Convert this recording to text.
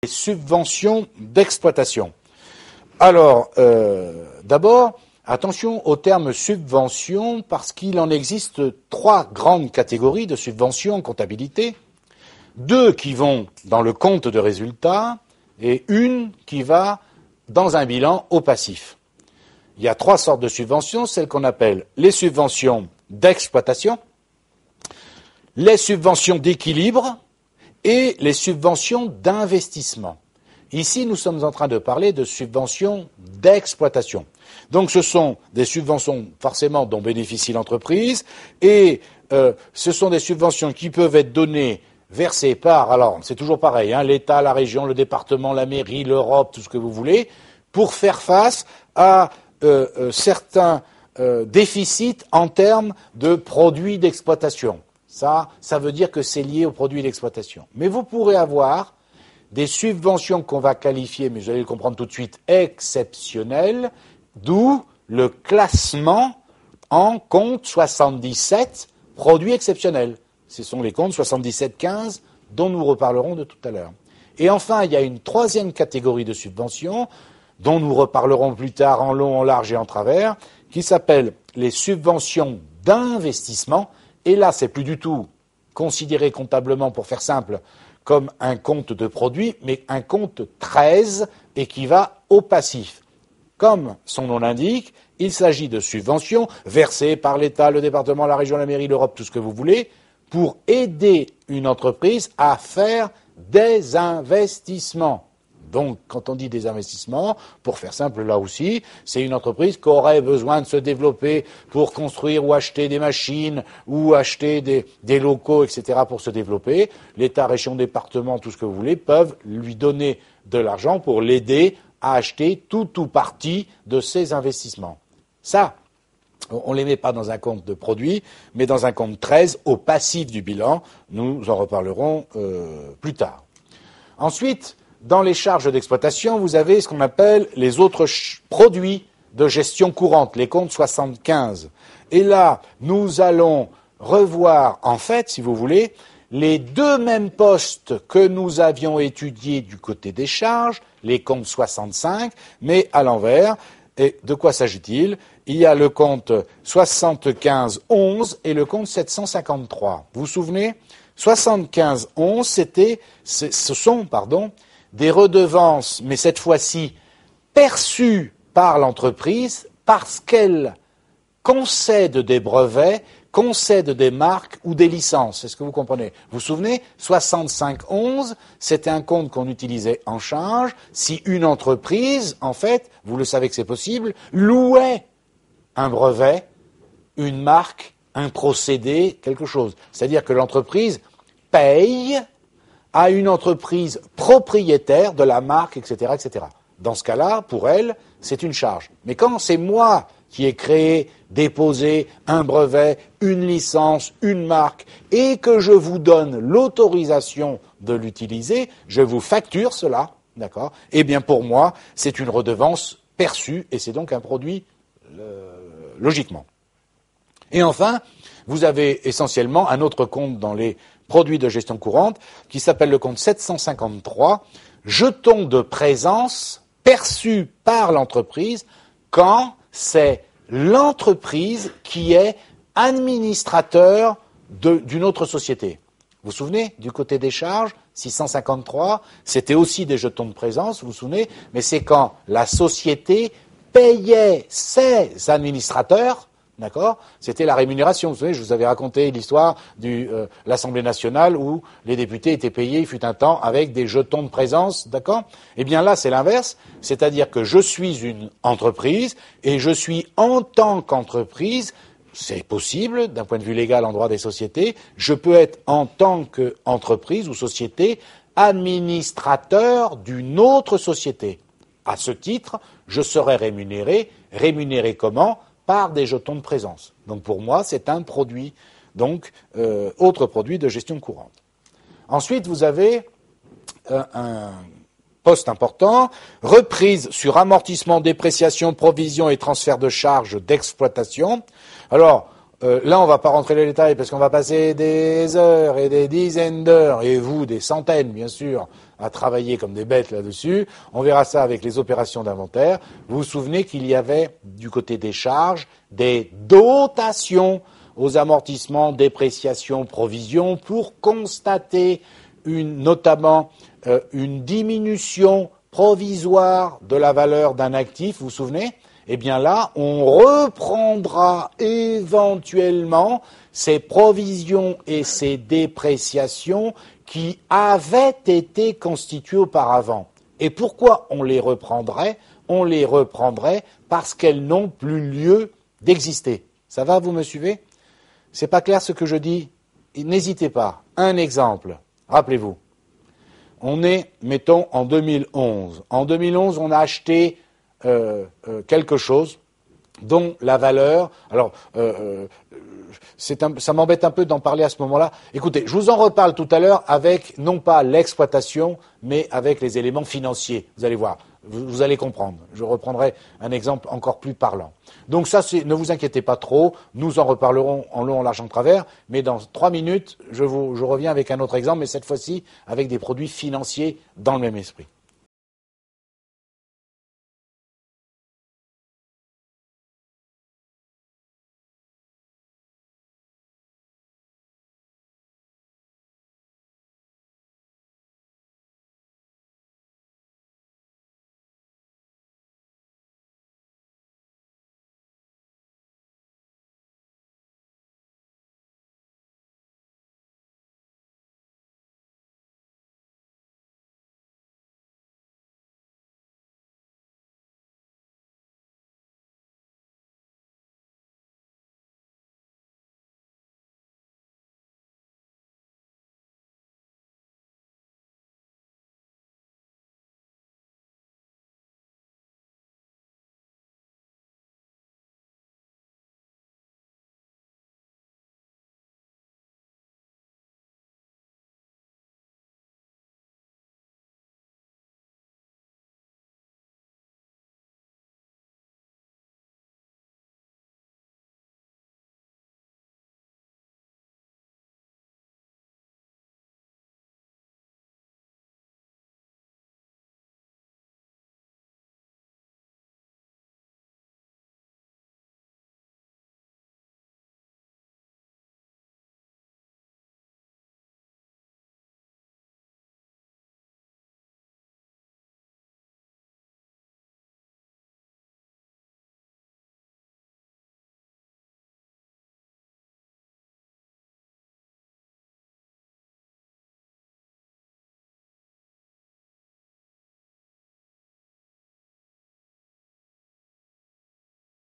Les subventions d'exploitation. Alors, d'abord, attention au terme subvention parce qu'il en existe trois grandes catégories de subventions en comptabilité. Deux qui vont dans le compte de résultat et une qui va dans un bilan au passif. Il y a trois sortes de subventions, celles qu'on appelle les subventions d'exploitation, les subventions d'équilibre et les subventions d'investissement. Ici, nous sommes en train de parler de subventions d'exploitation. Donc, ce sont des subventions forcément dont bénéficie l'entreprise et ce sont des subventions qui peuvent être données, versées par, alors c'est toujours pareil, hein, l'État, la région, le département, la mairie, l'Europe, tout ce que vous voulez, pour faire face à certains déficits en termes de produits d'exploitation. Ça veut dire que c'est lié aux produits d'exploitation. Mais vous pourrez avoir des subventions qu'on va qualifier, mais vous allez le comprendre tout de suite, exceptionnelles, d'où le classement en compte 77 produits exceptionnels. Ce sont les comptes 77-15 dont nous reparlerons de tout à l'heure. Et enfin, il y a une troisième catégorie de subventions dont nous reparlerons plus tard en long, en large et en travers, qui s'appelle les subventions d'investissement. Et là, c'est plus du tout considéré comptablement, pour faire simple, comme un compte de produit, mais un compte 13 et qui va au passif. Comme son nom l'indique, il s'agit de subventions versées par l'État, le département, la région, la mairie, l'Europe, tout ce que vous voulez, pour aider une entreprise à faire des investissements. Donc, quand on dit des investissements, pour faire simple là aussi, c'est une entreprise qui aurait besoin de se développer pour construire ou acheter des machines ou acheter des locaux, etc. pour se développer. L'État, région, département, tout ce que vous voulez, peuvent lui donner de l'argent pour l'aider à acheter tout ou partie de ces investissements. Ça, on ne les met pas dans un compte de produits, mais dans un compte 13 au passif du bilan. Nous en reparlerons plus tard. Ensuite, dans les charges d'exploitation, vous avez ce qu'on appelle les autres produits de gestion courante, les comptes 75. Et là, nous allons revoir, en fait, si vous voulez, les deux mêmes postes que nous avions étudiés du côté des charges, les comptes 65, mais à l'envers. Et de quoi s'agit-il? Il y a le compte 75-11 et le compte 753. Vous vous souvenez? 75-11, ce sont des redevances, mais cette fois-ci perçues par l'entreprise parce qu'elle concède des brevets, concède des marques ou des licences. Est-ce que vous comprenez? Vous vous souvenez, 65-11, c'était un compte qu'on utilisait en charge si une entreprise, en fait, vous le savez que c'est possible, louait un brevet, une marque, un procédé, quelque chose. C'est-à-dire que l'entreprise paye à une entreprise propriétaire de la marque, etc., etc. Dans ce cas-là, pour elle, c'est une charge. Mais quand c'est moi qui ai créé, déposé un brevet, une licence, une marque, et que je vous donne l'autorisation de l'utiliser, je vous facture cela, d'accord? Eh bien, pour moi, c'est une redevance perçue, et c'est donc un produit logiquement. Et enfin, vous avez essentiellement un autre compte dans les produits de gestion courante qui s'appelle le compte 753, jetons de présence perçus par l'entreprise quand c'est l'entreprise qui est administrateur d'une autre société. Vous vous souvenez, du côté des charges, 653, c'était aussi des jetons de présence, vous vous souvenez, mais c'est quand la société payait ses administrateurs. D'accord? C'était la rémunération. Vous savez, je vous avais raconté l'histoire de l'Assemblée nationale où les députés étaient payés, il fut un temps, avec des jetons de présence. D'accord? Eh bien là, c'est l'inverse. C'est-à-dire que je suis une entreprise et je suis en tant qu'entreprise, c'est possible d'un point de vue légal en droit des sociétés, je peux être en tant qu'entreprise ou société administrateur d'une autre société. À ce titre, je serai rémunéré. Rémunéré comment? Par des jetons de présence. Donc pour moi, c'est un produit, donc autre produit de gestion courante. Ensuite, vous avez un poste important, reprise sur amortissement, dépréciation, provision et transfert de charges d'exploitation. Alors, là, on va pas rentrer dans les détails parce qu'on va passer des heures et des dizaines d'heures, et vous, des centaines, bien sûr, à travailler comme des bêtes là-dessus. On verra ça avec les opérations d'inventaire. Vous vous souvenez qu'il y avait, du côté des charges, des dotations aux amortissements, dépréciations, provisions, pour constater notamment une diminution provisoire de la valeur d'un actif, vous vous souvenez ? Eh bien là, on reprendra éventuellement ces provisions et ces dépréciations qui avaient été constituées auparavant. Et pourquoi on les reprendrait ? On les reprendrait parce qu'elles n'ont plus lieu d'exister. Ça va, vous me suivez ? C'est pas clair ce que je dis ? N'hésitez pas. Un exemple. Rappelez-vous. On est, mettons, en 2011. En 2011, on a acheté quelque chose dont la valeur... Alors, ça m'embête un peu d'en parler à ce moment-là. Écoutez, je vous en reparle tout à l'heure avec, non pas l'exploitation, mais avec les éléments financiers. Vous allez voir, vous allez comprendre. Je reprendrai un exemple encore plus parlant. Donc ça, ne vous inquiétez pas trop, nous en reparlerons en long, en large, en travers, mais dans 3 minutes, je reviens avec un autre exemple, mais cette fois-ci avec des produits financiers dans le même esprit.